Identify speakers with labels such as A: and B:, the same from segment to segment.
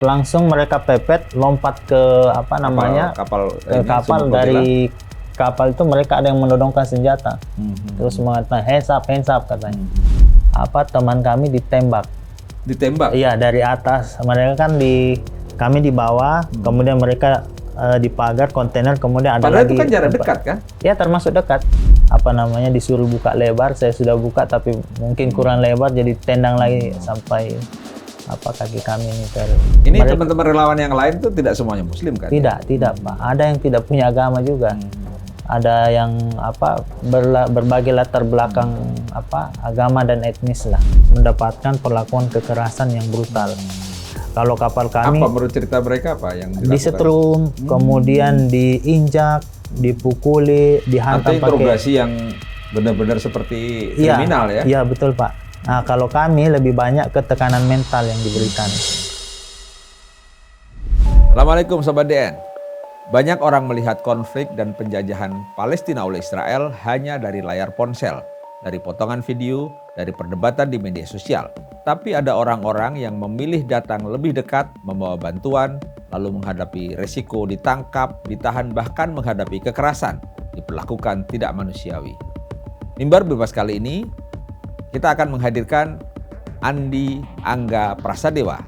A: Langsung mereka pepet, lompat ke
B: kapal
A: dari kapal itu mereka ada yang menodongkan senjata. Terus mengatakan hands up katanya. Teman kami ditembak.
B: Ditembak?
A: Iya, dari atas. Mereka kan kami di bawah, kemudian mereka di pagar kontainer, kemudian ada
B: padahal
A: lagi.
B: Itu kan jarak dekat kan?
A: Ya, termasuk dekat. Disuruh buka lebar, saya sudah buka tapi mungkin kurang lebar, jadi tendang lagi sampai kaki kami ini
B: Ini teman-teman relawan yang lain itu tidak semuanya Muslim kan?
A: Tidak Pak. Ada yang tidak punya agama juga. Ada yang berbagai latar belakang agama dan etnis lah, mendapatkan perlakuan kekerasan yang brutal. Kalau kapal kami,
B: menurut cerita mereka yang dilakukan?
A: Disetrum, kemudian diinjak, dipukuli, dihantam pakai.
B: Interogasi yang benar-benar seperti kriminal ya?
A: Iya, betul Pak. Nah, kalau kami lebih banyak ke tekanan mental yang diberikan.
B: Assalamualaikum Sobat DN. Banyak orang melihat konflik dan penjajahan Palestina oleh Israel hanya dari layar ponsel, dari potongan video, dari perdebatan di media sosial. Tapi ada orang-orang yang memilih datang lebih dekat, membawa bantuan, lalu menghadapi resiko ditangkap, ditahan, bahkan menghadapi kekerasan, diperlakukan tidak manusiawi. Mimbar Bebas kali ini, kita akan menghadirkan Andi Angga Prasadewa,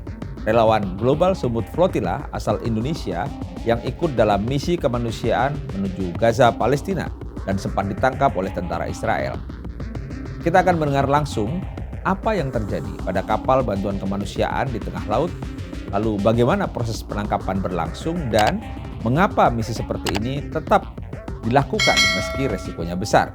B: relawan Global Sumut Flotilla asal Indonesia yang ikut dalam misi kemanusiaan menuju Gaza, Palestina, dan sempat ditangkap oleh tentara Israel. Kita akan mendengar langsung apa yang terjadi pada kapal bantuan kemanusiaan di tengah laut, lalu bagaimana proses penangkapan berlangsung, dan mengapa misi seperti ini tetap dilakukan meski resikonya besar.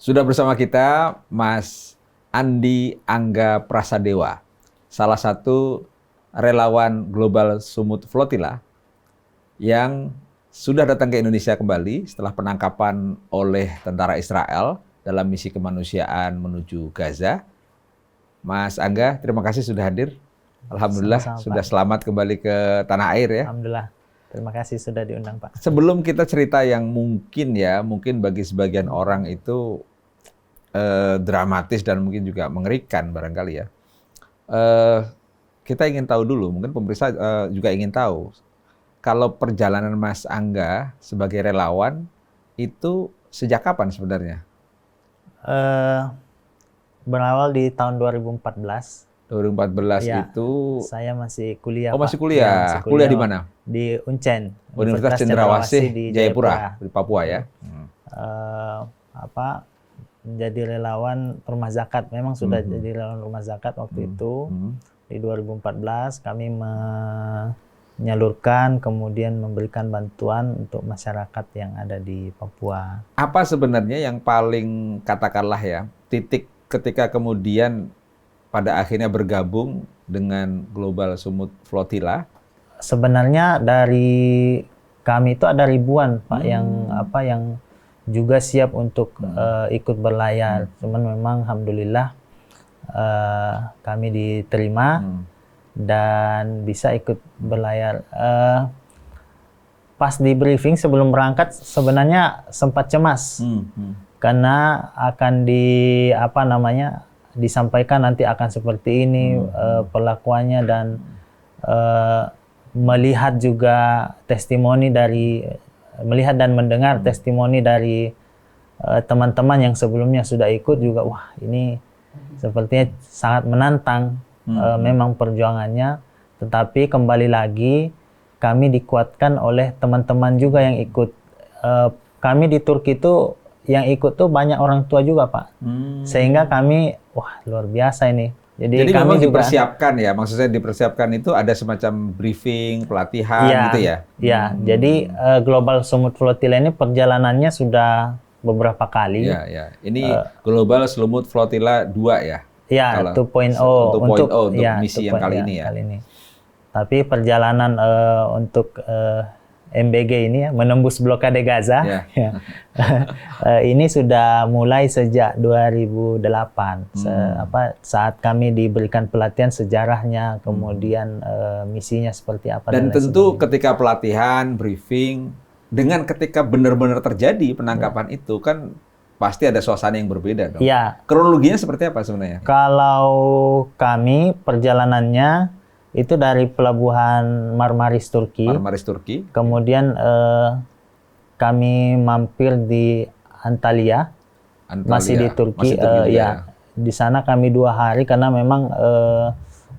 B: Sudah bersama kita Mas Andi Angga Prasadewa, salah satu relawan Global Sumut Flotilla yang sudah datang ke Indonesia kembali setelah penangkapan oleh tentara Israel dalam misi kemanusiaan menuju Gaza. Mas Angga, terima kasih sudah hadir. Alhamdulillah. Sama-sama, sudah selamat kembali ke tanah air ya.
A: Alhamdulillah. Terima kasih sudah diundang Pak.
B: Sebelum kita cerita yang mungkin bagi sebagian orang itu dramatis dan mungkin juga mengerikan barangkali ya. Kita ingin tahu dulu, mungkin pemirsa juga ingin tahu, kalau perjalanan Mas Angga sebagai relawan itu sejak kapan sebenarnya?
A: Berawal di tahun 2014.
B: 2014 ya, itu
A: saya masih kuliah.
B: Oh, masih kuliah. Ya, kuliah di mana?
A: Di UNCEN,
B: Universitas Cendrawasih di Jayapura, di Papua ya.
A: Menjadi relawan rumah zakat. Memang sudah jadi relawan rumah zakat waktu itu. Di 2014 kami menyalurkan, kemudian memberikan bantuan untuk masyarakat yang ada di Papua.
B: Apa sebenarnya yang paling, katakanlah ya, titik ketika kemudian pada akhirnya bergabung dengan Global Sumut Flotilla? Sebenarnya
A: dari kami itu ada ribuan Pak yang juga siap untuk ikut berlayar. Cuman memang alhamdulillah kami diterima dan bisa ikut berlayar. Pas di briefing sebelum berangkat sebenarnya sempat cemas karena akan disampaikan nanti akan seperti ini perlakuannya, dan melihat juga testimoni melihat dan mendengar testimoni dari teman-teman yang sebelumnya sudah ikut juga, wah ini sepertinya sangat menantang memang perjuangannya. Tetapi kembali lagi kami dikuatkan oleh teman-teman juga yang ikut. Kami di Turki itu yang ikut tuh banyak orang tua juga Pak, sehingga kami wah luar biasa ini.
B: Jadi kami memang dipersiapkan ya, maksudnya dipersiapkan itu ada semacam briefing, pelatihan gitu ya?
A: Iya, jadi Global Sumut Flotilla ini perjalanannya sudah beberapa kali.
B: Iya. Ini Global Sumut Flotilla 2 ya?
A: Iya, 2.0
B: untuk misi yang kali ini ya?
A: Kali ini. Tapi perjalanan untuk MBG ini ya, menembus blokade Gaza, ini sudah mulai sejak 2008. Saat kami diberikan pelatihan sejarahnya, kemudian misinya seperti apa.
B: Dan tentu ketika pelatihan, briefing, dengan ketika benar-benar terjadi penangkapan itu kan pasti ada suasana yang berbeda dong.
A: Ya,
B: Kronologinya seperti apa sebenarnya?
A: kalau kami perjalanannya itu dari pelabuhan Marmaris Turki,
B: Marmaris Turki.
A: kemudian kami mampir di Antalya, masih di Turki.
B: juga
A: Ya, di sana kami 2 hari karena memang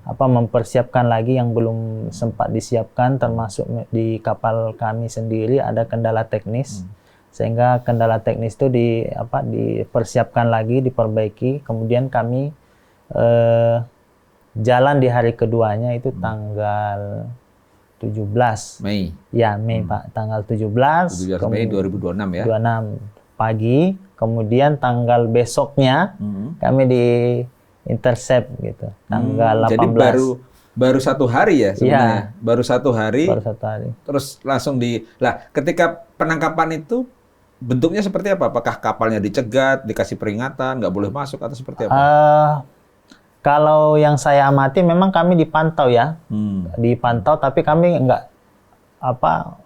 A: mempersiapkan lagi yang belum sempat disiapkan, termasuk di kapal kami sendiri ada kendala teknis. Sehingga kendala teknis itu dipersiapkan lagi, diperbaiki. Kemudian kami jalan di hari keduanya itu tanggal 17
B: Mei.
A: Ya, Mei Pak, tanggal 17
B: Mei 2026 ya.
A: 26 pagi, kemudian tanggal besoknya kami di intercept gitu, tanggal 18.
B: Jadi baru 1 hari ya sebenarnya. Baru 1 hari.
A: Baru 1 hari.
B: Terus langsung ketika penangkapan itu bentuknya seperti apa? Apakah kapalnya dicegat, dikasih peringatan, nggak boleh masuk atau seperti apa?
A: Kalau yang saya amati memang kami dipantau ya, dipantau, tapi kami nggak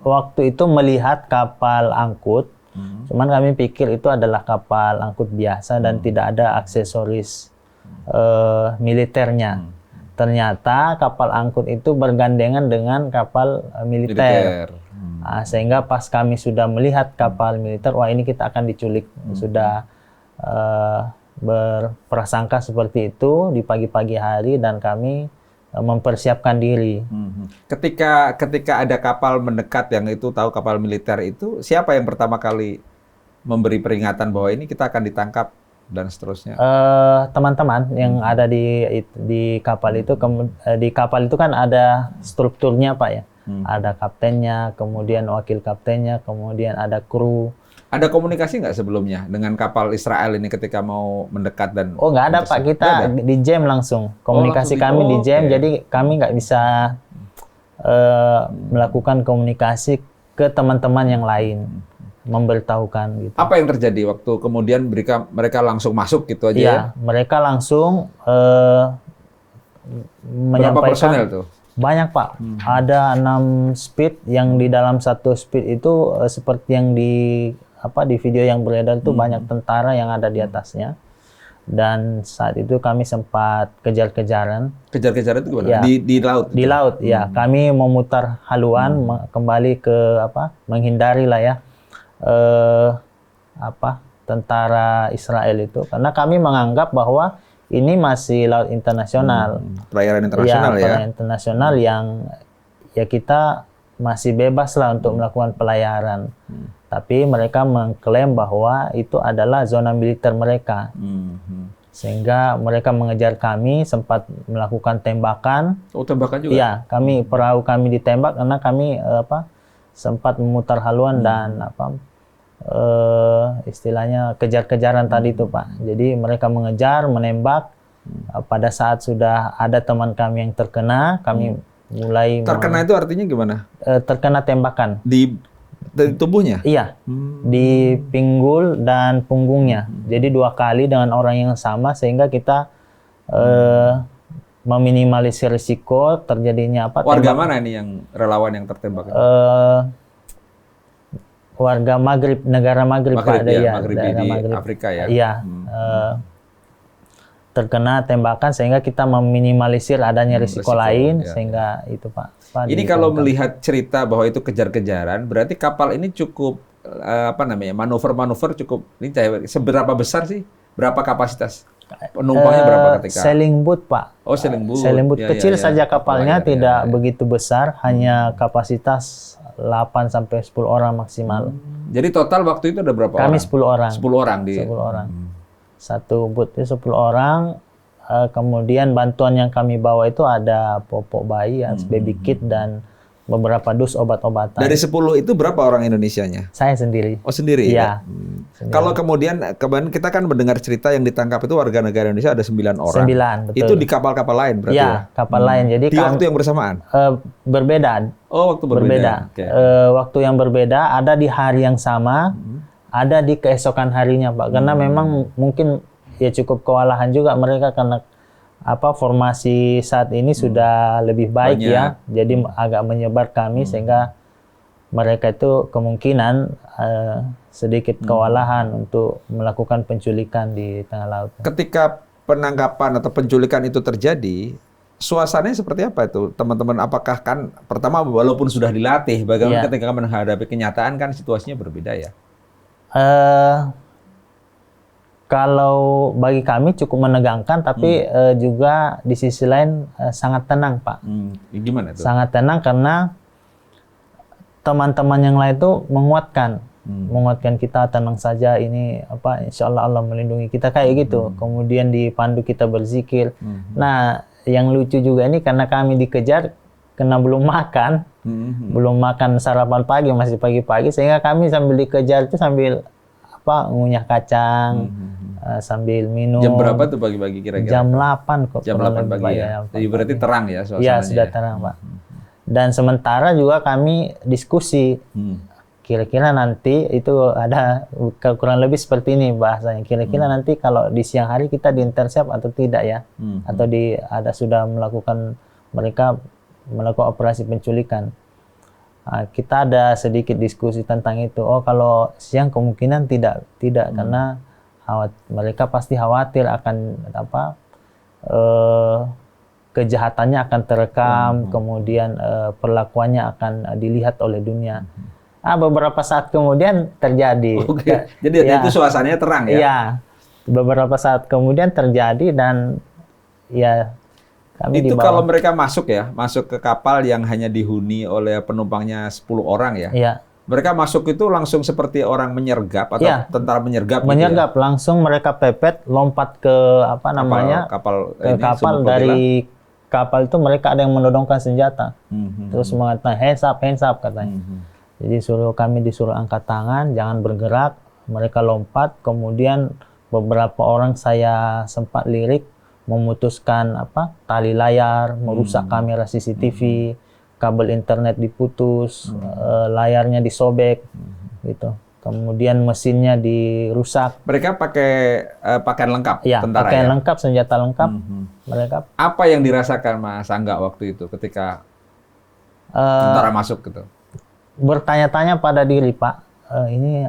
A: waktu itu melihat kapal angkut, cuman kami pikir itu adalah kapal angkut biasa dan tidak ada aksesoris militernya. Ternyata kapal angkut itu bergandengan dengan kapal militer. Sehingga pas kami sudah melihat kapal militer, wah ini kita akan diculik, sudah berprasangka seperti itu di pagi-pagi hari dan kami mempersiapkan diri.
B: Ketika ada kapal mendekat yang itu tahu kapal militer itu, siapa yang pertama kali memberi peringatan bahwa ini kita akan ditangkap dan seterusnya?
A: Teman-teman yang ada di kapal itu, di kapal itu kan ada strukturnya Pak ya. Ada kaptennya, kemudian wakil kaptennya, kemudian ada kru.
B: Ada komunikasi nggak sebelumnya dengan kapal Israel ini ketika mau mendekat dan?
A: Oh nggak ada Pak, kita di jam langsung. Komunikasi kami di jam, jadi kami nggak bisa melakukan komunikasi ke teman-teman yang lain, memberitahukan gitu.
B: Apa yang terjadi waktu kemudian mereka langsung masuk gitu aja?
A: Iya, mereka langsung menyampaikan.
B: Berapa personel tuh?
A: Banyak Pak, ada 6 speed yang di dalam satu speed itu seperti yang di video yang beredar itu banyak tentara yang ada di atasnya. Dan saat itu kami sempat kejar-kejaran.
B: Kejar-kejaran itu gimana?
A: Ya,
B: di laut?
A: Di laut, ya. Kami memutar haluan kembali ke menghindari lah ya tentara Israel itu, karena kami menganggap bahwa ini masih laut internasional.
B: Perairan internasional ya.
A: Perairan internasional yang ya kita masih bebas lah untuk melakukan pelayaran. Tapi mereka mengklaim bahwa itu adalah zona militer mereka. Sehingga mereka mengejar kami, sempat melakukan tembakan.
B: Oh, tembakan juga?
A: Iya, perahu kami ditembak karena kami sempat memutar haluan dan istilahnya kejar-kejaran tadi itu Pak. Jadi mereka mengejar, menembak. Pada saat sudah ada teman kami yang terkena, kami mulai
B: terkena itu artinya gimana?
A: Terkena tembakan
B: di tubuhnya?
A: Iya, di pinggul dan punggungnya. Jadi 2 kali dengan orang yang sama, sehingga kita meminimalisir risiko terjadinya
B: Warga mana ini yang relawan yang tertembak?
A: Warga Maghrib, negara Maghrib Pak,
B: ya, Maghrib di Afrika ya.
A: Iya, terkena tembakan sehingga kita meminimalisir adanya risiko lain, sehingga itu Pak.
B: Ini kalau melihat cerita bahwa itu kejar-kejaran, berarti kapal ini cukup manuver-manuver cukup. Ini seberapa besar sih? Berapa kapasitas? Penumpangnya berapa ketika?
A: Sailing boat Pak.
B: Oh, sailing boat.
A: Sailing boat kecil saja kapalnya, tidak begitu besar, hanya kapasitas 8 sampai 10 orang maksimal.
B: Jadi total waktu itu ada berapa orang?
A: Kami 10 orang.
B: 10 orang
A: 10 orang. Satu boot itu 10 orang. Kemudian bantuan yang kami bawa itu ada popok bayi, baby kit, dan beberapa dus obat-obatan.
B: Dari 10 itu berapa orang Indonesianya?
A: Saya sendiri.
B: Oh, sendiri?
A: Iya.
B: Ya? Kalau kemudian kita kan mendengar cerita yang ditangkap itu warga negara Indonesia ada 9 orang.
A: 9, betul.
B: Itu di kapal-kapal lain berarti ya?
A: Kapal lain. Jadi
B: di waktu yang bersamaan?
A: Berbeda.
B: Oh, waktu berbeda.
A: Okay. Waktu yang berbeda, ada di hari yang sama, ada di keesokan harinya Pak. Karena memang mungkin ya cukup kewalahan juga mereka karena formasi saat ini sudah lebih baik ya. Jadi agak menyebar kami sehingga mereka itu kemungkinan sedikit kewalahan untuk melakukan penculikan di tengah laut.
B: Ketika penangkapan atau penculikan itu terjadi, suasananya seperti apa itu, teman-teman? Apakah kan pertama walaupun sudah dilatih, bagaimana ketika menghadapi kenyataan kan situasinya berbeda ya?
A: Kalau bagi kami cukup menegangkan, tapi juga di sisi lain sangat tenang, Pak.
B: Gimana itu?
A: Sangat tenang karena teman-teman yang lain itu menguatkan kita, tenang saja, ini apa, insya Allah Allah melindungi kita, kayak gitu. Kemudian dipandu kita berzikir. Nah, yang lucu juga ini karena kami dikejar karena belum makan sarapan pagi, masih pagi-pagi, sehingga kami sambil dikejar itu sambil apa, ngunyah kacang, sambil minum.
B: Jam berapa tuh pagi-pagi kira-kira?
A: Jam 8 kok.
B: Jam 8 pagi ya? Jadi berarti terang ya suasananya?
A: Iya, sudah terang, Pak. Dan sementara juga kami diskusi, kira-kira nanti itu ada kurang lebih seperti ini bahasanya. Kira-kira nanti kalau di siang hari kita diintercept atau tidak ya, atau sudah mereka melakukan operasi penculikan. Kita ada sedikit diskusi tentang itu. Oh, kalau siang kemungkinan tidak karena mereka pasti khawatir akan kejahatannya akan terekam, kemudian perlakuannya akan dilihat oleh dunia. Beberapa saat kemudian terjadi.
B: Oke. Jadi itu suasananya terang ya?
A: Iya. Beberapa saat kemudian terjadi dan ya kami
B: itu
A: dibawa.
B: Kalau mereka masuk ke kapal yang hanya dihuni oleh penumpangnya 10 orang ya? Iya. Mereka masuk itu langsung seperti orang menyergap atau tentara menyergap?
A: Menyergap,
B: gitu ya?
A: langsung mereka pepet, lompat ke kapal dari kapal itu mereka ada yang menodongkan senjata. Terus mengatakan hands up katanya. Jadi kami disuruh angkat tangan, jangan bergerak. Mereka lompat, kemudian beberapa orang saya sempat lirik, memutuskan tali layar, merusak kamera CCTV, kabel internet diputus, layarnya disobek, gitu. Kemudian mesinnya dirusak.
B: Mereka pakai pakaian lengkap, tentara
A: pakaian lengkap, senjata lengkap. Mereka.
B: Apa yang dirasakan Mas Angga waktu itu ketika tentara masuk gitu?
A: Bertanya-tanya pada diri, Pak, ini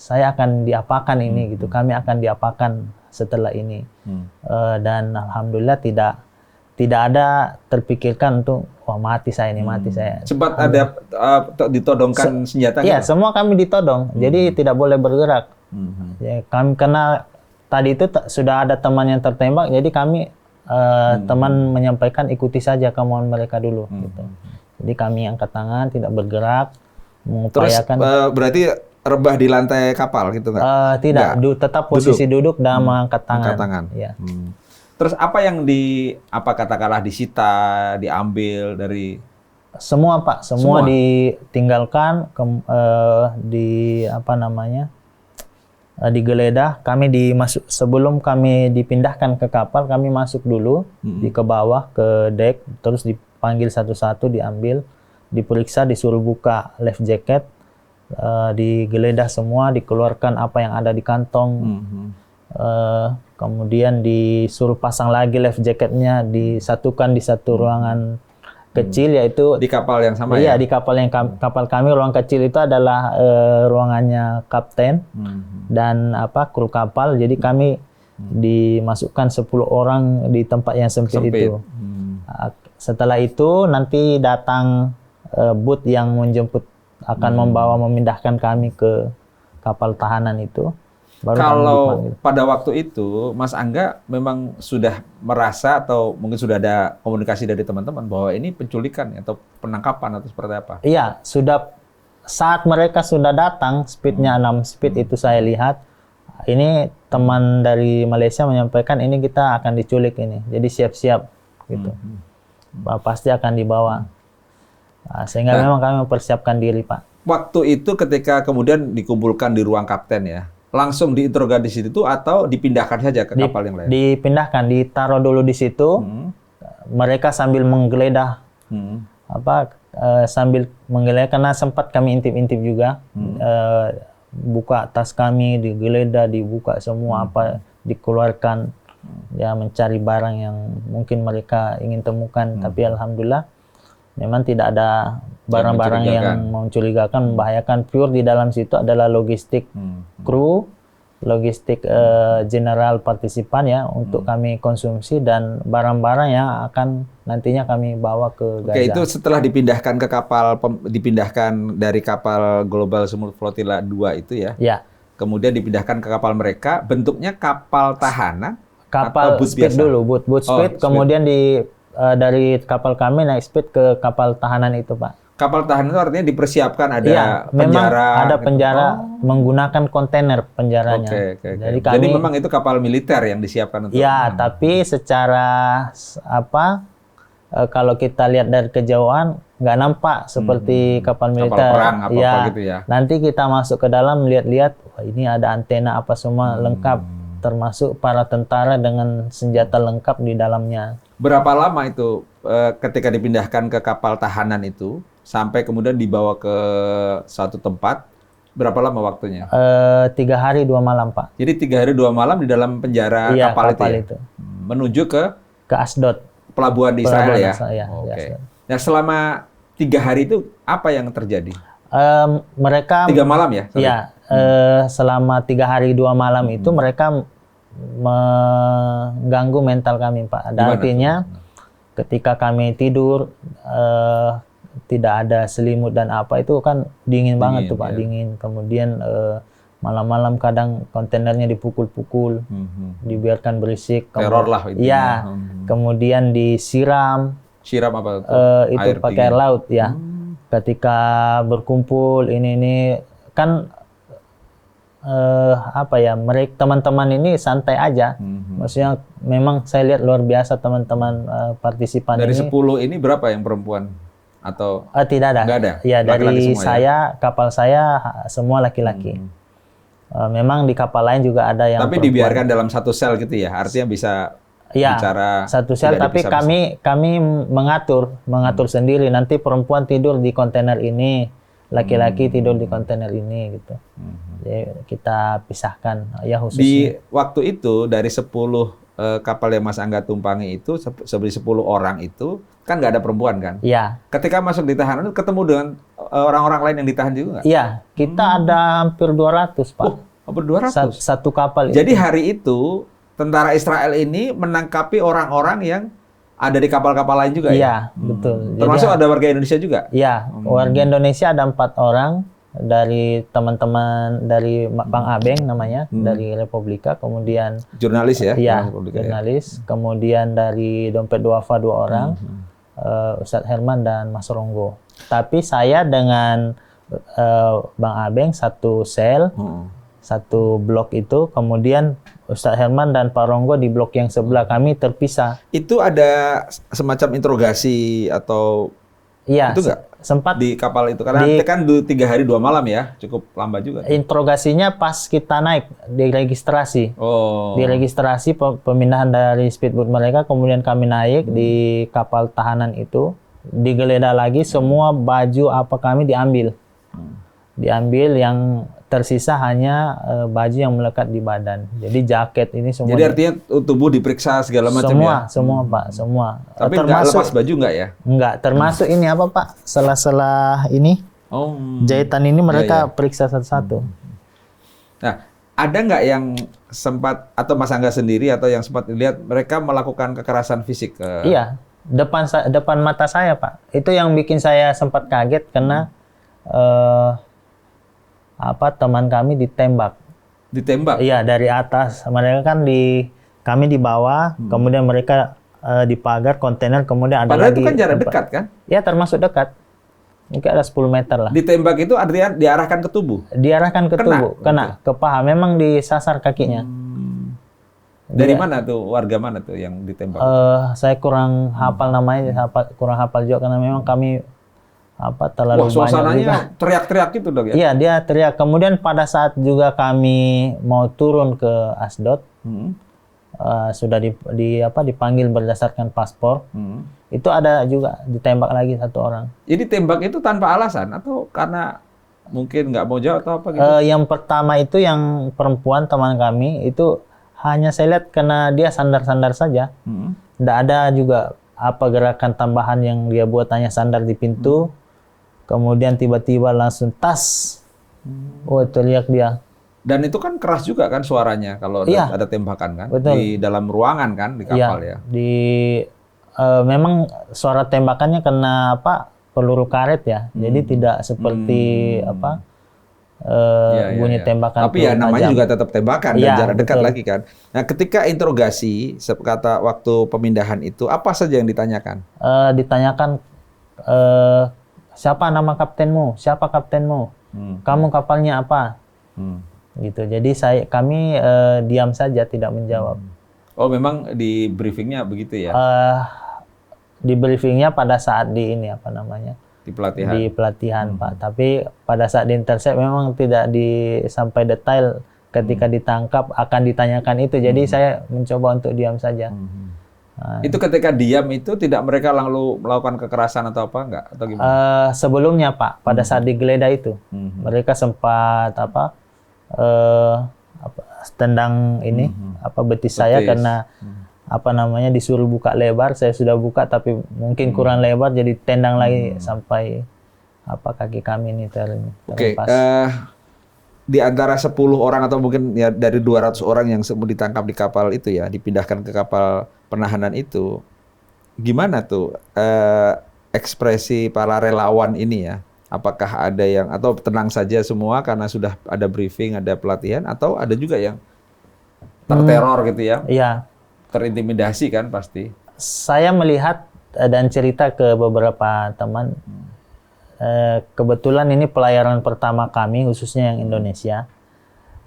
A: saya akan diapakan ini gitu, kami akan diapakan setelah ini. Dan alhamdulillah tidak ada terpikirkan untuk mati saya.
B: Sempat ada ditodongkan senjata?
A: Iya, semua kami ditodong, jadi tidak boleh bergerak. Ya, kami karena tadi itu sudah ada teman yang tertembak, jadi kami teman menyampaikan ikuti saja kemauan mereka dulu. Gitu. Jadi kami angkat tangan, tidak bergerak, mengupayakan.
B: Terus berarti rebah di lantai kapal gitu nggak?
A: Tidak, tetap posisi duduk dan mengangkat tangan.
B: Angkat tangan.
A: Ya.
B: Terus apa yang katakanlah disita, diambil dari?
A: Semua, Pak, semua ditinggalkan, digeledah. Sebelum kami dipindahkan ke kapal, kami masuk dulu ke bawah ke deck, terus dipanggil satu-satu, diambil, diperiksa, disuruh buka life jacket, digeledah semua, dikeluarkan apa yang ada di kantong, kemudian disuruh pasang lagi life jacketnya, disatukan di satu ruangan kecil, yaitu
B: di kapal yang sama.
A: Iya, di kapal kami, ruang kecil itu adalah ruangannya kapten dan kru kapal. Jadi kami dimasukkan 10 orang di tempat yang sempit. Itu. Setelah itu nanti datang boot yang menjemput, akan memindahkan kami ke kapal tahanan itu. Baru
B: kalau pada waktu itu Mas Angga memang sudah merasa atau mungkin sudah ada komunikasi dari teman-teman bahwa ini penculikan atau penangkapan atau seperti apa? Iya,
A: sudah. Saat mereka sudah datang, speednya 6 speed itu saya lihat. Ini teman dari Malaysia menyampaikan ini kita akan diculik ini. Jadi siap-siap gitu. Pasti akan dibawa. Sehingga memang kami mempersiapkan diri, Pak.
B: Waktu itu ketika kemudian dikumpulkan di ruang kapten ya, langsung diinterogasi di situ atau dipindahkan saja ke kapal yang lain?
A: Dipindahkan, ditaruh dulu di situ. Mereka sambil menggeledah, sambil menggeledah karena sempat kami intip-intip juga. Buka tas kami, digeledah, dibuka semua dikeluarkan, ya mencari barang yang mungkin mereka ingin temukan. Tapi alhamdulillah memang tidak ada barang-barang yang mencurigakan, membahayakan. Pure di dalam situ adalah logistik kru, logistik general partisipan ya untuk kami konsumsi, dan barang-barang yang akan nantinya kami bawa ke Gaza.
B: Oke, itu setelah dipindahkan ke kapal, dipindahkan dari kapal Global Smooth Flotilla 2 itu ya?
A: Ya.
B: Kemudian dipindahkan ke kapal mereka, bentuknya kapal tahanan?
A: Kapal
B: atau boot
A: speed
B: biasa?
A: dulu, boot speed, kemudian dari kapal kami naik speed ke kapal tahanan itu, Pak.
B: Kapal tahanan itu artinya dipersiapkan ada
A: penjara. Memang ada penjara menggunakan kontainer penjaranya.
B: Oke.
A: Jadi
B: memang itu kapal militer yang disiapkan untuk.
A: Ya, tapi secara kalau kita lihat dari kejauhan nggak nampak seperti kapal militer.
B: Kapal perang apa gitu ya.
A: Nanti kita masuk ke dalam lihat-lihat, wah ini ada antena apa semua lengkap, termasuk para tentara dengan senjata lengkap di dalamnya.
B: Berapa lama itu ketika dipindahkan ke kapal tahanan itu sampai kemudian dibawa ke satu tempat, berapa lama waktunya?
A: 3 hari 2 malam, Pak.
B: Jadi 3 hari 2 malam di dalam penjara kapal itu. Menuju ke
A: Asdod.
B: Pelabuhan di Israel ya?
A: Oke.
B: Nah, selama 3 hari itu apa yang terjadi?
A: Mereka
B: 3 malam ya?
A: Iya, selama 3 hari 2 malam itu mereka mengganggu mental kami, Pak. Artinya ketika kami tidur tidak ada selimut dan apa, itu kan dingin banget tuh, Pak, dingin. Kemudian malam-malam kadang kontainernya dipukul-pukul, dibiarkan berisik.
B: Teror lah itu.
A: Iya. Kemudian disiram.
B: Siram apa?
A: Itu pakai air laut ya. Ketika berkumpul ini kan mereka teman-teman ini santai aja. Maksudnya memang saya lihat luar biasa teman-teman partisipan
B: dari
A: ini.
B: Dari 10 ini berapa yang perempuan? Atau
A: tidak ada.
B: Nggak ada?
A: Ya, dari
B: semua,
A: saya, kapal saya semua laki-laki. Memang di kapal lain juga ada yang
B: tapi
A: perempuan.
B: dibiarkan dalam satu sel gitu ya? Artinya bisa bicara
A: satu sel, tapi kami mengatur sendiri. Nanti perempuan tidur di kontainer ini, laki-laki tidur di kontainer ini gitu. Jadi kita pisahkan ya khususnya.
B: Di waktu itu dari 10 kapal yang Mas Angga tumpangi itu, 10 orang itu kan nggak ada perempuan kan?
A: Iya.
B: Ketika masuk di tahanan, ketemu dengan orang-orang lain yang ditahan juga nggak?
A: Iya, kita ada hampir 200, Pak.
B: Hampir 200?
A: Satu kapal.
B: Jadi hari itu, tentara Israel ini menangkapi orang-orang yang ada di kapal-kapal lain juga ya?
A: Iya, betul.
B: Termasuk ada warga Indonesia juga?
A: Iya, warga Indonesia ada 4 orang. Dari teman-teman dari Bang Abeng namanya, dari Republika, kemudian
B: jurnalis ya?
A: Iya, jurnalis. Kemudian dari Dompet Duafa 2 orang, Ustadz Herman dan Mas Ronggo. Tapi saya dengan Bang Abeng satu sel, satu blok itu, kemudian Ustadz Herman dan Pak Ronggo di blok yang sebelah, kami terpisah.
B: Itu ada semacam interogasi atau
A: iya,
B: itu nggak?
A: Sempat
B: di kapal itu karena kan 3 hari 2 malam ya, cukup lama juga.
A: Interogasinya pas kita naik di registrasi. Di registrasi pemindahan dari speedboat mereka, kemudian kami naik di kapal tahanan itu, digeledah lagi, semua baju apa kami diambil. Diambil, yang tersisa hanya baju yang melekat di badan. Jadi jaket ini semua.
B: Jadi artinya tubuh diperiksa segala macam ya?
A: Semua Pak, semua.
B: Tapi nggak lepas baju nggak ya?
A: Nggak, termasuk ini apa Pak? Sela-sela ini, jahitan ini mereka periksa satu-satu.
B: Nah, ada nggak yang sempat, atau Mas Angga sendiri, atau yang sempat dilihat mereka melakukan kekerasan fisik?
A: Iya, depan mata saya Pak. Itu yang bikin saya sempat kaget karena teman kami ditembak.
B: Ditembak?
A: Iya, dari atas. Mereka kan kami di bawah, kemudian mereka di pagar kontainer, kemudian ada
B: padahal
A: lagi.
B: Padahal itu kan jarak dekat kan?
A: Ya, termasuk dekat. Mungkin ada 10 meter lah.
B: Ditembak itu artinya diarahkan ke tubuh?
A: Diarahkan ke tubuh, kena ke paha. Memang disasar kakinya.
B: Dari mana tuh, warga mana tuh yang ditembak?
A: Saya kurang hafal namanya, kurang hafal juga karena memang kami terlalu banyak.
B: Suasananya teriak-teriak gitu dong ya?
A: Iya, dia teriak. Kemudian pada saat juga kami mau turun ke Asdod, sudah dipanggil berdasarkan paspor. Itu ada juga ditembak lagi 1 orang.
B: Jadi tembak itu tanpa alasan atau karena mungkin nggak mau jawab atau apa gitu?
A: Yang pertama itu yang perempuan teman kami itu hanya saya lihat karena dia sandar-sandar saja. Nggak ada juga apa gerakan tambahan yang dia buat, hanya sandar di pintu, kemudian tiba-tiba langsung tas, oh teriak dia.
B: Dan itu kan keras juga kan suaranya kalau
A: Iya.
B: ada tembakan kan,
A: Betul.
B: di dalam ruangan kan di kapal ya.
A: Memang suara tembakannya kena apa, peluru karet ya, jadi tidak seperti apa bunyi tembakan.
B: Tapi ya namanya
A: tajam.
B: juga tetap tembakan dan
A: Iya,
B: jarak dekat
A: betul.
B: lagi kan. Nah ketika interogasi, kata waktu pemindahan itu apa saja yang ditanyakan?
A: Ditanyakan siapa nama kaptenmu, siapa kaptenmu, kamu kapalnya apa, gitu. Jadi kami diam saja, tidak menjawab.
B: Oh memang di briefingnya begitu ya?
A: Di briefingnya pada saat di ini apa namanya?
B: Di pelatihan.
A: Di pelatihan Pak. Tapi pada saat di intercept memang tidak sampai detail ketika ditangkap akan ditanyakan itu. Jadi saya mencoba untuk diam saja.
B: Itu ketika diam itu tidak mereka lalu melakukan kekerasan atau apa enggak? Atau gimana?
A: Sebelumnya Pak, pada saat digeledah itu mereka sempat tendang ini betis saya karena apa namanya disuruh buka lebar, saya sudah buka tapi mungkin kurang lebar, jadi tendang lagi sampai kaki kami ini terlepas.
B: Di antara 10 orang atau mungkin ya dari 200 orang yang semua ditangkap di kapal itu ya, dipindahkan ke kapal penahanan itu, gimana tuh ekspresi para relawan ini ya? Apakah ada yang atau tenang saja semua karena sudah ada briefing, ada pelatihan, atau ada juga yang terteror gitu ya?
A: Iya.
B: Terintimidasi kan pasti.
A: Saya melihat dan cerita ke beberapa teman. Kebetulan ini pelayaran pertama kami, khususnya yang Indonesia.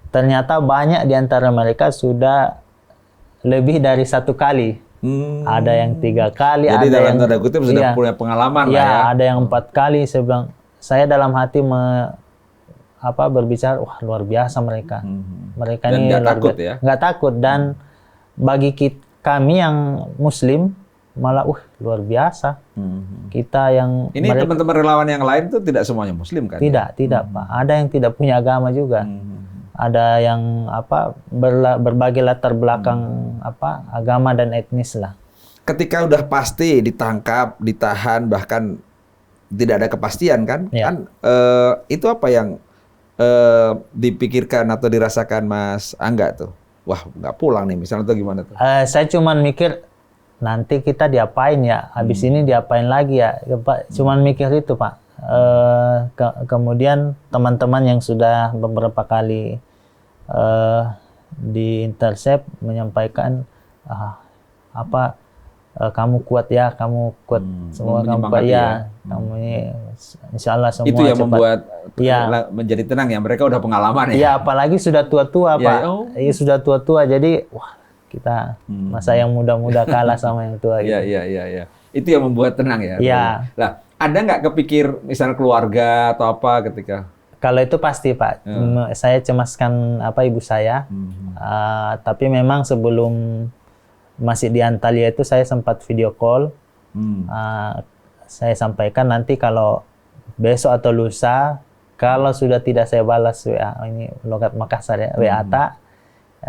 A: Ternyata banyak di antara mereka sudah lebih dari 1 kali. Ada yang 3 kali,
B: jadi
A: ada yang
B: tanda kutip sudah punya pengalaman lah ya.
A: Ada yang 4 kali. Saya dalam hati berbicara, wah luar biasa mereka. Mereka
B: dan
A: ini
B: nggak takut ya?
A: Nggak takut, dan bagi kami yang Muslim malah luar biasa. Kita yang
B: ini teman-teman relawan yang lain tuh tidak semuanya Muslim kan?
A: Tidak Pak. Ada yang tidak punya agama juga. Ada yang berbagai latar belakang agama dan etnis lah.
B: Ketika udah pasti ditangkap, ditahan, bahkan tidak ada kepastian kan?
A: Ya.
B: Itu apa yang dipikirkan atau dirasakan Mas Angga tuh? Wah, nggak pulang nih misalnya, atau gimana tuh?
A: Saya cuman mikir nanti kita diapain ya, habis ini diapain lagi ya, cuman mikir itu Pak. Kemudian teman-teman yang sudah beberapa kali di intercept menyampaikan kamu kuat ya, kamu kuat, semua kamu kuat ya, kamu ini insya Allah semua
B: itu yang
A: cepat.
B: membuat
A: Ya.
B: menjadi tenang ya, mereka udah pengalaman ya.
A: Iya, apalagi sudah tua-tua Pak. Iya, sudah tua-tua, jadi wah kita masa yang muda-muda kalah sama yang tua gitu.
B: Iya. Itu yang membuat tenang ya.
A: Iya.
B: Lah, ada nggak kepikir misalnya keluarga atau apa ketika?
A: Kalau itu pasti Pak. Saya cemaskan ibu saya. Tapi memang sebelum masih di Antalya itu saya sempat video call. Saya sampaikan nanti kalau besok atau lusa, kalau sudah tidak saya balas WA, ini logat Makassar ya, WA tak,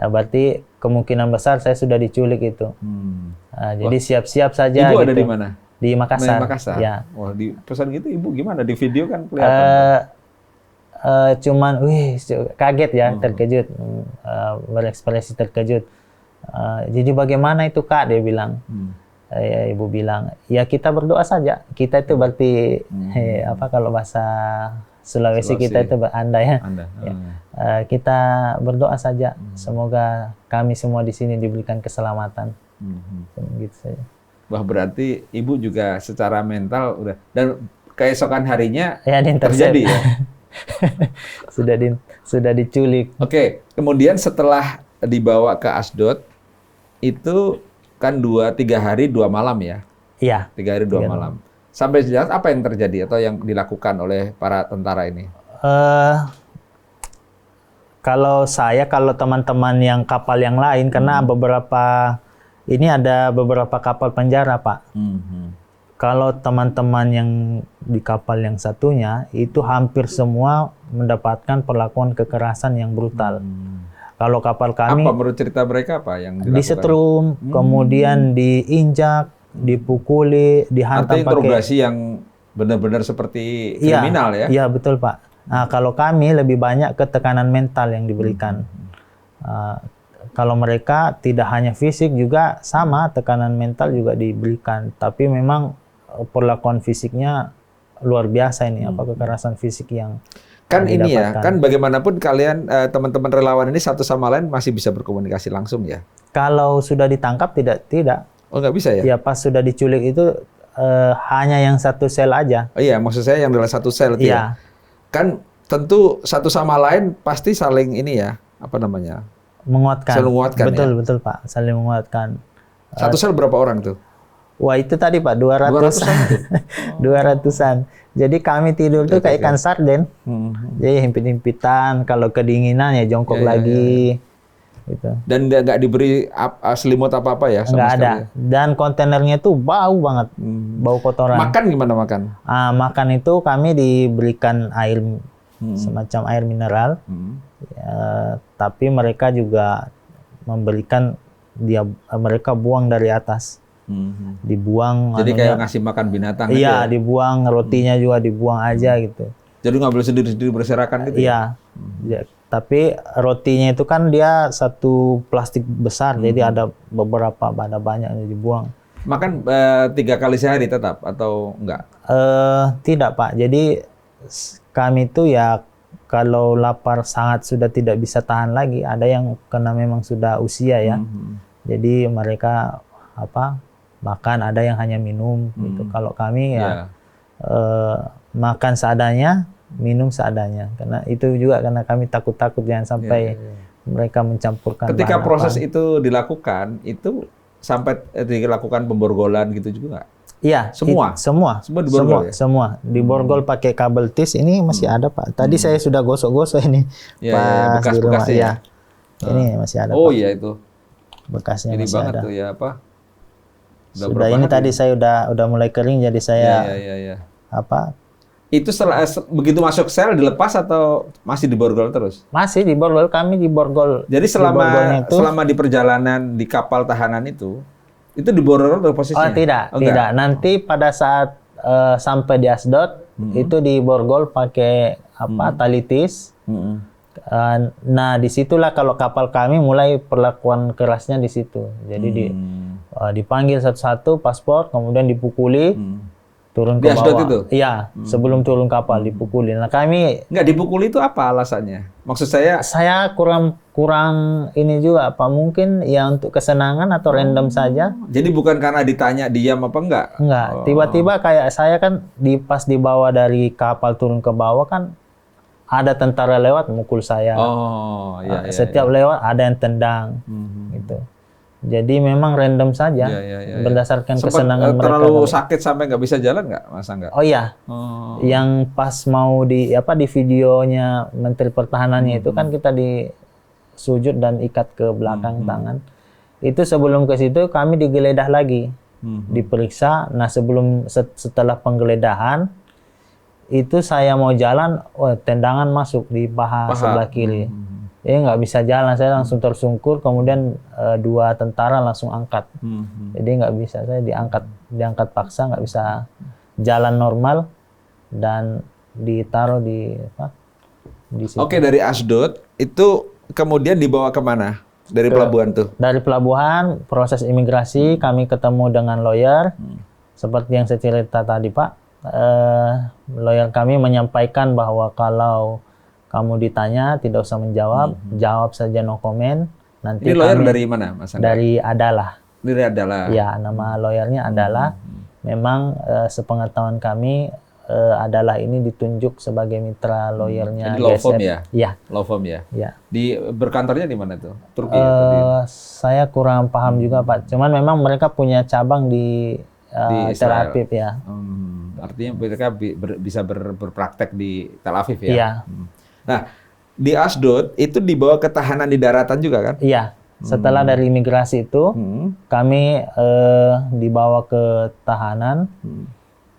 A: berarti kemungkinan besar saya sudah diculik itu. Jadi siap-siap saja.
B: Ibu
A: gitu.
B: ada di mana?
A: Di Makassar.
B: Di Makassar.
A: Ya.
B: Wah, di pesan gitu ibu gimana? Di video kan kelihatan.
A: Cuman, kaget ya, terkejut, berekspresi terkejut. Jadi bagaimana itu Kak? Dia bilang. Ya, ibu bilang, ya kita berdoa saja. Kita itu berarti kalau bahasa Sulawesi kita itu beranda ya. Kita berdoa saja. Semoga kami semua di sini diberikan keselamatan. Gitu saja.
B: Wah, berarti ibu juga secara mental udah, dan keesokan harinya
A: ya,
B: terjadi ya.
A: sudah diculik.
B: Oke, kemudian setelah dibawa ke Asdod itu kan 3 hari 2 malam ya?
A: Iya.
B: 3 hari 2 malam. Sampai sejauh apa yang terjadi atau yang dilakukan oleh para tentara ini?
A: Kalau teman-teman yang kapal yang lain, karena ada beberapa kapal penjara Pak. Kalau teman-teman yang di kapal yang satunya, itu hampir semua mendapatkan perlakuan kekerasan yang brutal. Kalau kapal kami,
B: apa menurut cerita mereka apa yang dilakukan?
A: disetrum, kemudian diinjak, dipukuli, dihantam
B: Artinya interogasi yang benar-benar seperti kriminal ya?
A: Iya betul Pak. Nah kalau kami lebih banyak ke tekanan mental yang diberikan. Kalau mereka tidak hanya fisik juga sama, tekanan mental juga diberikan. Tapi memang perlakuan fisiknya luar biasa ini, kekerasan fisik yang
B: kan ini
A: didapatkan.
B: ya, kan bagaimanapun kalian teman-teman relawan ini satu sama lain masih bisa berkomunikasi langsung ya?
A: Kalau sudah ditangkap tidak.
B: Oh nggak bisa ya?
A: Ya pas sudah diculik itu hanya yang satu sel aja.
B: Oh iya, maksud saya yang dalam satu sel itu ya. Kan tentu satu sama lain pasti saling ini ya, apa namanya?
A: Menguatkan.
B: Saling menguatkan.
A: Betul Pak, saling menguatkan.
B: Satu sel berapa orang tuh?
A: Wah itu tadi Pak 200-an. 200-an. Jadi kami tidur tuh kayak ikan sarden. Jadi himpit-himpitan, kalau kedinginan ya jongkok lagi. Gitu. Dan
B: nggak diberi selimut apa-apa ya?
A: Nggak ada. Dan kontainernya tuh bau banget, bau kotoran.
B: Makan gimana makan?
A: Makan itu kami diberikan air, semacam air mineral. Ya, tapi mereka juga memberikan mereka buang dari atas. Dibuang.
B: Jadi kayak ngasih makan binatang.
A: Iya, dibuang, rotinya juga dibuang aja gitu.
B: Jadi nggak boleh sendiri-sendiri berserakan gitu?
A: Iya. Ya, tapi rotinya itu kan dia satu plastik besar, jadi ada beberapa, ada banyak yang dibuang.
B: Makan 3 kali sehari tetap atau enggak?
A: Tidak Pak, jadi kami itu ya kalau lapar sangat sudah tidak bisa tahan lagi, ada yang karena memang sudah usia ya, jadi mereka makan, ada yang hanya minum gitu. Kalau kami ya makan seadanya, minum seadanya, karena itu juga karena kami takut jangan sampai mereka mencampurkan.
B: Ketika proses itu dilakukan, itu sampai dilakukan pemborgolan gitu juga nggak?
A: Iya,
B: semua diborgol.
A: Semua diborgol pakai kabel tis. Ini masih ada Pak. Tadi saya sudah gosok-gosok ini pas di rumah.
B: Ya.
A: Ini masih ada.
B: Oh
A: Pak.
B: iya itu.
A: Bekasnya
B: ini
A: masih
B: banget
A: ada.
B: Tuh ya apa?
A: Sudah ini tadi saya udah mulai kering, jadi saya
B: Itu begitu masuk sel dilepas atau masih diborgol terus?
A: Masih diborgol, kami diborgol.
B: Jadi selama di perjalanan di kapal tahanan itu diborgol terus posisinya?
A: Oh tidak. Nanti pada saat sampai di Asdod itu diborgol pakai tali tis. Nah disitulah kalau kapal kami mulai perlakuan kerasnya di situ. Jadi dipanggil satu-satu paspor, kemudian dipukuli. Turun ke bawah. Itu? Iya, sebelum turun kapal dipukuli. Nah kami
B: nggak dipukuli itu apa alasannya? Maksud saya
A: kurang ini juga Pak, mungkin ya untuk kesenangan atau random saja.
B: Jadi bukan karena ditanya diam apa enggak?
A: Enggak, tiba-tiba kayak saya kan pas dibawa dari kapal turun ke bawah kan ada tentara lewat mukul saya. Setiap lewat ada yang tendang gitu. Jadi memang random saja, berdasarkan kesenangan mereka.
B: Terlalu sakit sampai nggak bisa jalan nggak, masa nggak?
A: Oh iya, yang pas mau di videonya Menteri Pertahanannya itu kan kita disujud dan ikat ke belakang tangan. Itu sebelum ke situ kami digeledah lagi, diperiksa. Nah setelah penggeledahan itu saya mau jalan, tendangan masuk di paha sebelah kiri. Nggak bisa jalan, saya langsung tersungkur, kemudian 2 tentara langsung angkat. Jadi nggak bisa, saya diangkat paksa, nggak bisa jalan normal dan ditaruh di situ.
B: Oke, dari Asdod itu kemudian dibawa kemana? Dari pelabuhan tuh? Dari
A: pelabuhan, proses imigrasi, kami ketemu dengan lawyer. Seperti yang saya cerita tadi Pak, lawyer kami menyampaikan bahwa kalau kamu ditanya tidak usah menjawab, jawab saja no comment. Nanti
B: ini lawyer dari mana, Mas Angga?
A: Dari Adalah.
B: Dari Adalah.
A: Ya, nama lawyernya Adalah. Memang sepengetahuan kami Adalah ini ditunjuk sebagai mitra lawyernya.
B: Jadi law firm ya?
A: Iya.
B: Law firm ya?
A: Iya.
B: Berkantornya di mana tuh? Turki?
A: Saya kurang paham juga Pak. Cuman memang mereka punya cabang di Tel Aviv ya.
B: Artinya mereka bisa berpraktek di Tel Aviv ya?
A: Iya.
B: Nah, di Asdod itu dibawa ke tahanan di daratan juga kan?
A: Iya. Setelah dari imigrasi itu, kami dibawa ke tahanan.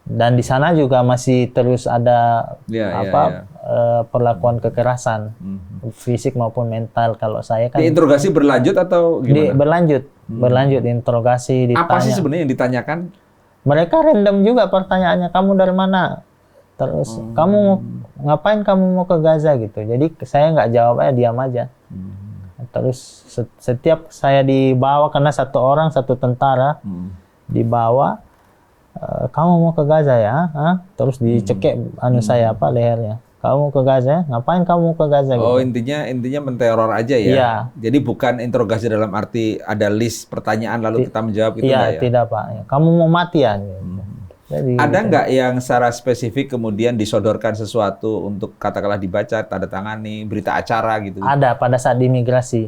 A: Dan di sana juga masih terus ada perlakuan kekerasan fisik maupun mental. Kalau saya kan
B: diinterogasi berlanjut atau gimana?
A: Berlanjut interogasi, ditanya.
B: Apa sih sebenarnya yang ditanyakan?
A: Mereka random juga pertanyaannya, kamu dari mana? Terus kamu ngapain kamu mau ke Gaza gitu. Jadi saya nggak jawab aja, diam aja. Terus setiap saya dibawa, karena satu tentara dibawa, kamu mau ke Gaza ya? Hah? Terus dicekek saya lehernya. Kamu ke Gaza? Ngapain kamu ke Gaza?
B: Oh,
A: gitu.
B: intinya menteror aja ya?
A: Iya.
B: Jadi bukan interogasi dalam arti ada list pertanyaan lalu kita menjawab gitu
A: iya,
B: ya?
A: tidak Pak. Kamu mau mati ya? Gitu. Jadi,
B: ada nggak yang secara spesifik kemudian disodorkan sesuatu untuk katakanlah dibaca, tanda tangani, berita acara gitu?
A: Ada pada saat di imigrasi.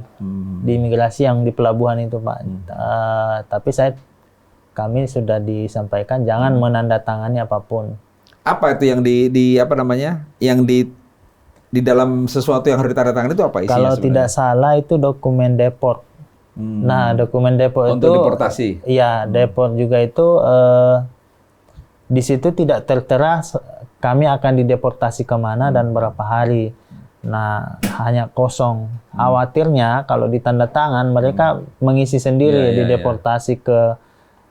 A: Di imigrasi yang di pelabuhan itu Pak. Tapi kami sudah disampaikan jangan menandatangani apapun. Apa
B: itu yang yang di dalam sesuatu yang harus ditandatangani itu apa isinya?
A: Kalau
B: sebenarnya?
A: tidak salah itu dokumen deport. Nah, dokumen deport
B: untuk
A: itu
B: deportasi.
A: Iya, deport juga itu di situ tidak tertera kami akan dideportasi kemana dan berapa hari. Nah, hanya kosong. Khawatirnya kalau ditanda tangan mereka mengisi sendiri dideportasi ke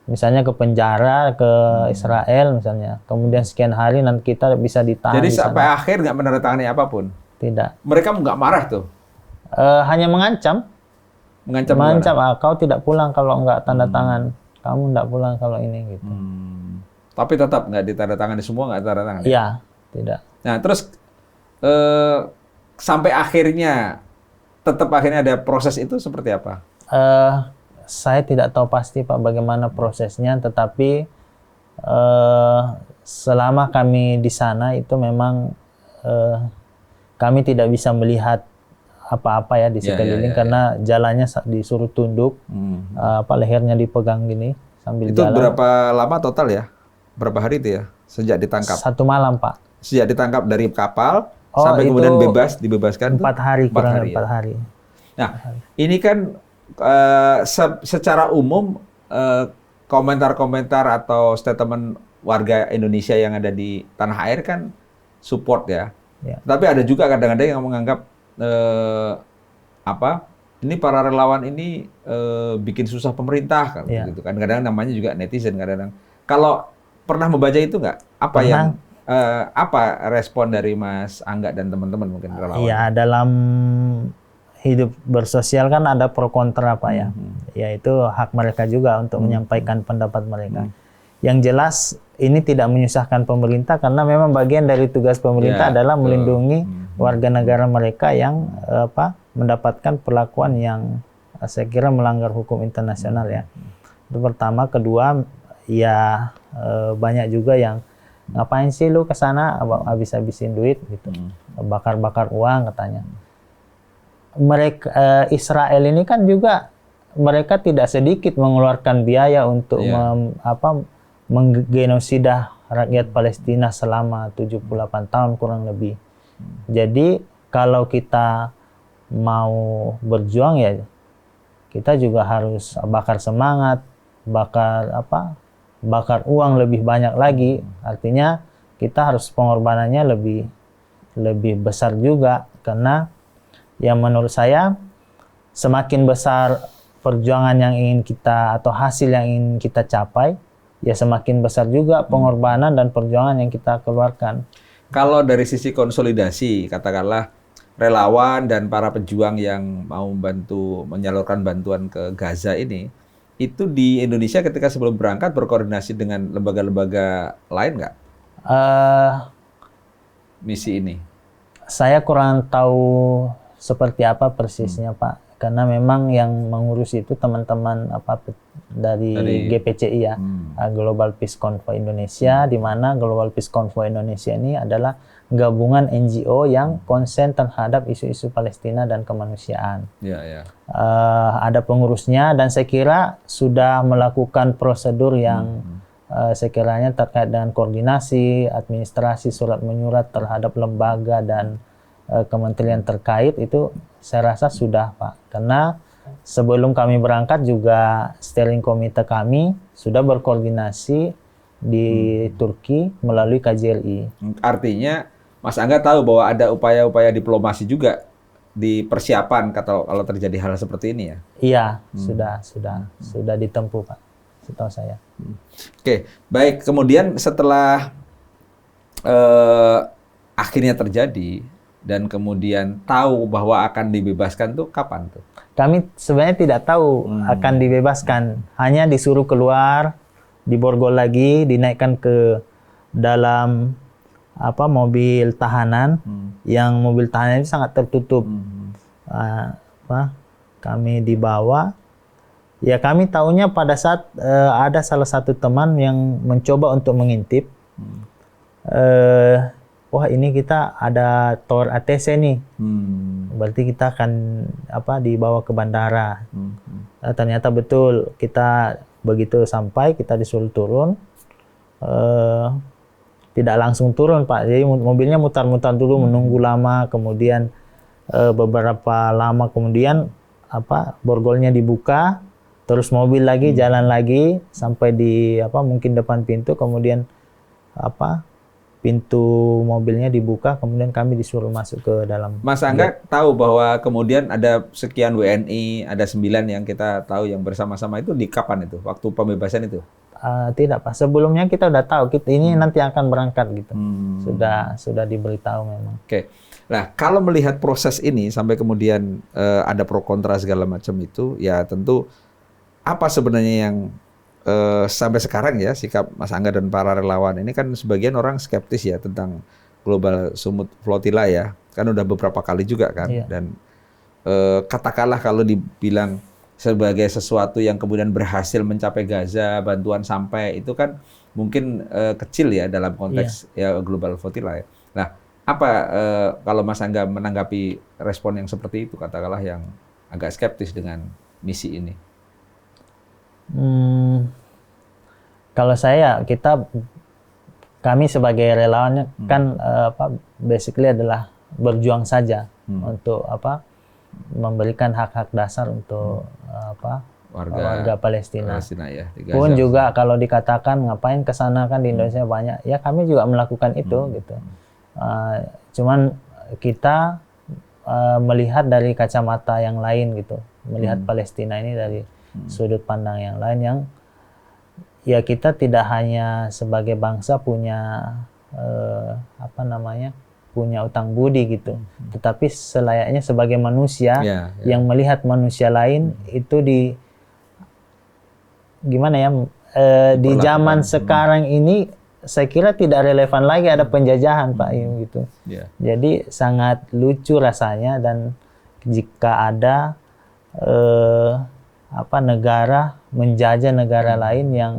A: misalnya ke penjara, ke Israel misalnya. Kemudian sekian hari nanti kita bisa ditahan.
B: Jadi sampai akhir nggak menandatangani apapun?
A: Tidak.
B: Mereka nggak marah tuh?
A: Hanya mengancam. Mengancam, kau tidak pulang kalau nggak tanda tangan. Kamu nggak pulang kalau ini gitu.
B: Tapi tetap nggak ditandatangani, semua nggak ditandatangani?
A: Iya, tidak.
B: Nah, terus sampai tetap akhirnya ada proses itu seperti apa?
A: Saya tidak tahu pasti Pak bagaimana prosesnya, tetapi selama kami di sana itu memang kami tidak bisa melihat apa-apa ya di sekeliling karena jalannya disuruh tunduk, lehernya dipegang gini sambil
B: itu
A: jalan.
B: Itu berapa lama total ya? Berapa hari itu ya sejak ditangkap?
A: 1 malam Pak.
B: Sejak ditangkap dari kapal sampai kemudian dibebaskan?
A: 4 hari, kurang 4 hari.
B: Nah, ini kan secara umum komentar-komentar atau statement warga Indonesia yang ada di tanah air kan support ya. Tapi ada juga kadang-kadang yang menganggap ini para relawan ini bikin susah pemerintah kan gitu kan. Kadang-kadang namanya juga netizen kadang-kadang. Kalau pernah membaca itu nggak? Apa respon dari Mas Angga dan teman-teman mungkin relawan?
A: Iya, dalam hidup bersosial kan ada pro kontra Pak ya. Ya itu hak mereka juga untuk menyampaikan pendapat mereka. Yang jelas ini tidak menyusahkan pemerintah karena memang bagian dari tugas pemerintah adalah melindungi warga negara mereka yang mendapatkan perlakuan yang saya kira melanggar hukum internasional ya. Itu pertama. Kedua, ya banyak juga yang ngapain sih lu ke sana habis-habisin duit gitu. Bakar-bakar uang katanya. Mereka Israel ini kan juga mereka tidak sedikit mengeluarkan biaya untuk menggenosida rakyat Palestina selama 78 tahun kurang lebih. Jadi kalau kita mau berjuang ya kita juga harus bakar semangat, bakar uang lebih banyak lagi. Artinya kita harus pengorbanannya lebih besar juga karena yang menurut saya semakin besar perjuangan yang ingin kita atau hasil yang ingin kita capai, ya semakin besar juga pengorbanan dan perjuangan yang kita keluarkan.
B: Kalau dari sisi konsolidasi, katakanlah relawan dan para pejuang yang mau membantu menyalurkan bantuan ke Gaza ini, itu di Indonesia ketika sebelum berangkat berkoordinasi dengan lembaga-lembaga lain nggak? Misi ini? Saya kurang tahu seperti apa persisnya Pak, karena memang yang mengurus itu teman-teman dari GPCI ya, Global Peace Convoy Indonesia, di mana Global Peace Convoy Indonesia ini adalah gabungan NGO yang konsen terhadap isu-isu Palestina dan kemanusiaan. Ada pengurusnya dan saya kira sudah melakukan prosedur yang sekiranya terkait dengan koordinasi, administrasi, surat menyurat terhadap lembaga dan kementerian terkait itu saya rasa sudah Pak. Karena sebelum kami berangkat juga steering komite kami sudah berkoordinasi
A: di Turki melalui KJRI.
B: Artinya Mas Angga tahu bahwa ada upaya-upaya diplomasi juga di persiapan kalau terjadi hal seperti ini ya?
A: Iya, sudah ditempuh Pak, setahu saya.
B: Oke, baik. Kemudian setelah akhirnya terjadi dan kemudian tahu bahwa akan dibebaskan tuh kapan tuh?
A: Kami sebenarnya tidak tahu akan dibebaskan, hanya disuruh keluar, diborgol lagi, dinaikkan ke dalam mobil tahanan, yang mobil tahanan itu sangat tertutup. Kami dibawa, ya kami tahunya pada saat ada salah satu teman yang mencoba untuk mengintip, wah ini kita ada tower ATC nih, berarti kita akan dibawa ke bandara. Ternyata betul, kita begitu sampai kita disuruh turun, tidak langsung turun Pak, jadi mobilnya mutar-mutar dulu, menunggu lama, kemudian beberapa lama kemudian borgolnya dibuka, terus mobil lagi jalan lagi sampai di mungkin depan pintu, kemudian pintu mobilnya dibuka, kemudian kami disuruh masuk ke dalam.
B: Mas Angga tahu bahwa kemudian ada sekian WNI, ada 9 yang kita tahu yang bersama-sama itu di kapan itu? Waktu pembebasan itu?
A: Tidak Pak, sebelumnya kita udah tahu ini nanti akan berangkat gitu. Sudah diberitahu memang.
B: Oke. Nah, kalau melihat proses ini sampai kemudian ada pro kontra segala macam itu, ya tentu apa sebenarnya yang sampai sekarang ya sikap Mas Angga dan para relawan ini, kan sebagian orang skeptis ya tentang Global Sumut Flotilla ya, kan udah beberapa kali juga kan, dan katakanlah kalau dibilang sebagai sesuatu yang kemudian berhasil mencapai Gaza, bantuan sampai, itu kan mungkin kecil ya dalam konteks ya Global Flotilla ya. Nah, apa kalau Mas Angga menanggapi respon yang seperti itu, katakanlah yang agak skeptis dengan misi ini?
A: Kalau saya, kami sebagai relawannya kan basically adalah berjuang saja untuk memberikan hak-hak dasar untuk warga Palestina.
B: Ya,
A: pun juga kalau dikatakan ngapain ke sana, kan di Indonesia banyak, ya kami juga melakukan itu gitu. Cuman kita melihat dari kacamata yang lain gitu, melihat Palestina ini dari sudut pandang yang lain, yang ya kita tidak hanya sebagai bangsa punya punya utang budi gitu, tetapi selayaknya sebagai manusia yang melihat manusia lain itu di zaman sekarang ini, saya kira tidak relevan lagi ada penjajahan Pak gitu. Jadi sangat lucu rasanya, dan jika ada negara menjajah negara lain yang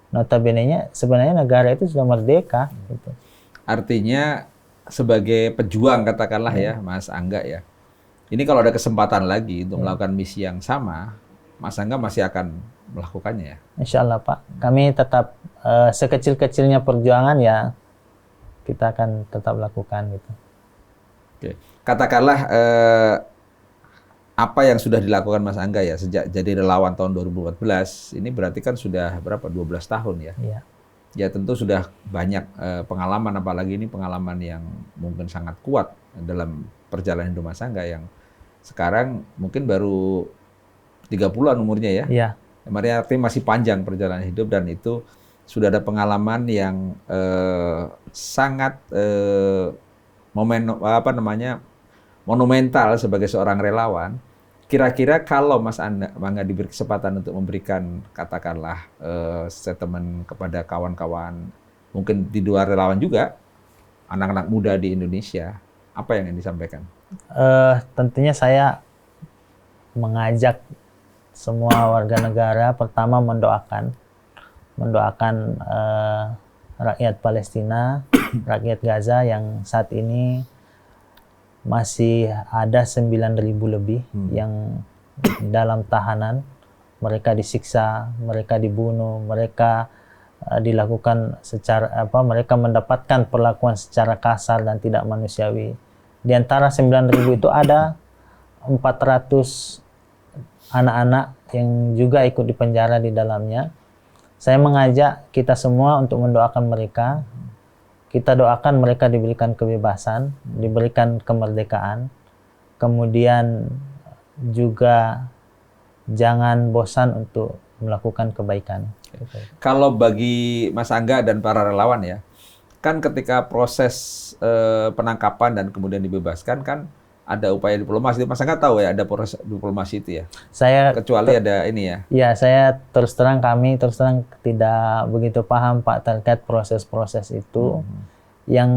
A: notabene-nya sebenarnya negara itu sudah merdeka gitu.
B: Artinya sebagai pejuang katakanlah ya Mas Angga ya, ini kalau ada kesempatan lagi untuk melakukan misi yang sama, Mas Angga masih akan melakukannya ya?
A: Insya Allah Pak, kami tetap sekecil-kecilnya perjuangan ya kita akan tetap lakukan gitu.
B: Oke. Katakanlah apa yang sudah dilakukan Mas Angga ya sejak jadi relawan tahun 2014, ini berarti kan sudah berapa, 12 tahun ya?
A: Iya.
B: Ya tentu sudah banyak pengalaman, apalagi ini pengalaman yang mungkin sangat kuat dalam perjalanan hidup Mas Angga yang sekarang mungkin baru 30-an umurnya ya?
A: Iya.
B: Artinya masih panjang perjalanan hidup, dan itu sudah ada pengalaman yang sangat monumental sebagai seorang relawan. Kira-kira kalau Mas Angga diberi kesempatan untuk memberikan katakanlah statement kepada kawan-kawan, mungkin di luar relawan juga, anak-anak muda di Indonesia, apa yang ingin disampaikan?
A: Tentunya saya mengajak semua warga negara pertama mendoakan rakyat Palestina, rakyat Gaza yang saat ini masih ada 9.000 lebih yang dalam tahanan. Mereka disiksa, mereka dibunuh, mereka dilakukan mereka mendapatkan perlakuan secara kasar dan tidak manusiawi. Di antara 9.000 itu ada 400 anak-anak yang juga ikut dipenjara di dalamnya. saya mengajak kita semua untuk mendoakan mereka. Kita doakan mereka diberikan kebebasan, diberikan kemerdekaan. Kemudian juga jangan bosan untuk melakukan kebaikan.
B: Kalau bagi Mas Angga dan para relawan ya, kan ketika proses penangkapan dan kemudian dibebaskan kan ada upaya diplomasi. Mas Angga tahu ya ada proses diplomasi itu ya? Kecuali ada ini ya?
A: Ya, saya terus terang tidak begitu paham Pak terkait proses-proses itu. Yang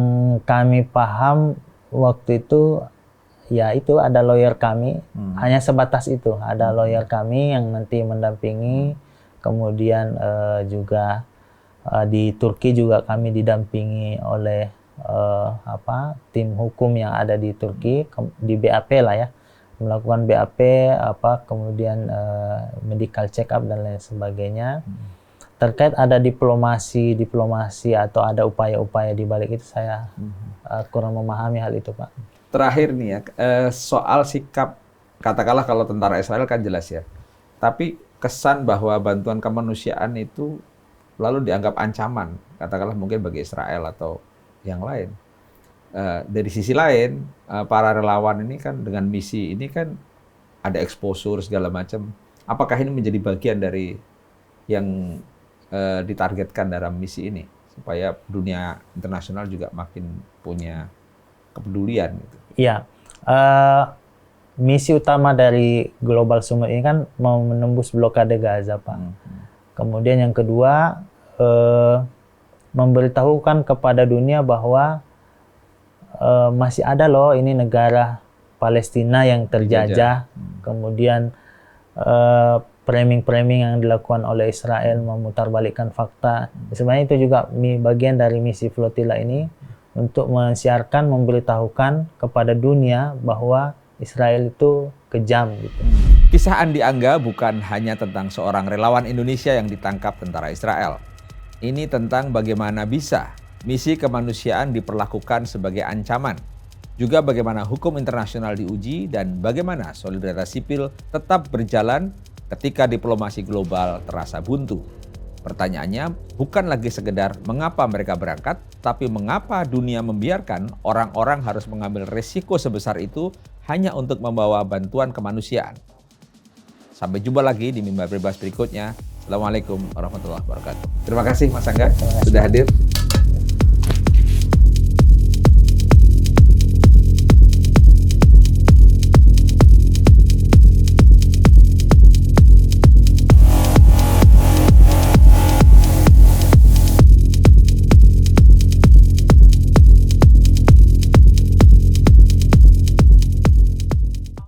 A: kami paham waktu itu, ya itu ada lawyer kami, hanya sebatas itu. Ada lawyer kami yang nanti mendampingi, kemudian juga di Turki juga kami didampingi oleh tim hukum yang ada di Turki, di BAP lah ya, melakukan BAP, kemudian medical check up dan lain sebagainya. Terkait ada diplomasi atau ada upaya-upaya di balik itu, saya kurang memahami hal itu, Pak.
B: Terakhir nih ya, soal sikap, katakanlah kalau tentara Israel kan jelas ya, tapi kesan bahwa bantuan kemanusiaan itu lalu dianggap ancaman, katakanlah mungkin bagi Israel atau yang lain. Dari sisi lain, para relawan ini kan dengan misi ini kan ada exposure segala macam. Apakah ini menjadi bagian dari yang ditargetkan dalam misi ini supaya dunia internasional juga makin punya kepedulian gitu?
A: Iya, misi utama dari Global Summit ini kan mau menembus blokade Gaza, Pak. Kemudian yang kedua, memberitahukan kepada dunia bahwa masih ada loh ini negara Palestina yang terjajah. Kemudian framing-framing yang dilakukan oleh Israel memutarbalikkan fakta. Sebenarnya itu juga bagian dari misi flotilla ini untuk mensiarkan, memberitahukan kepada dunia bahwa Israel itu kejam gitu.
B: Kisah Andi Angga bukan hanya tentang seorang relawan Indonesia yang ditangkap tentara Israel. Ini tentang bagaimana bisa misi kemanusiaan diperlakukan sebagai ancaman. Juga bagaimana hukum internasional diuji dan bagaimana solidaritas sipil tetap berjalan ketika diplomasi global terasa buntu. Pertanyaannya bukan lagi sekedar mengapa mereka berangkat, tapi mengapa dunia membiarkan orang-orang harus mengambil resiko sebesar itu hanya untuk membawa bantuan kemanusiaan. Sampai jumpa lagi di Mimbar Bebas berikutnya. Assalamualaikum warahmatullahi wabarakatuh. Terima kasih Mas Angga sudah hadir.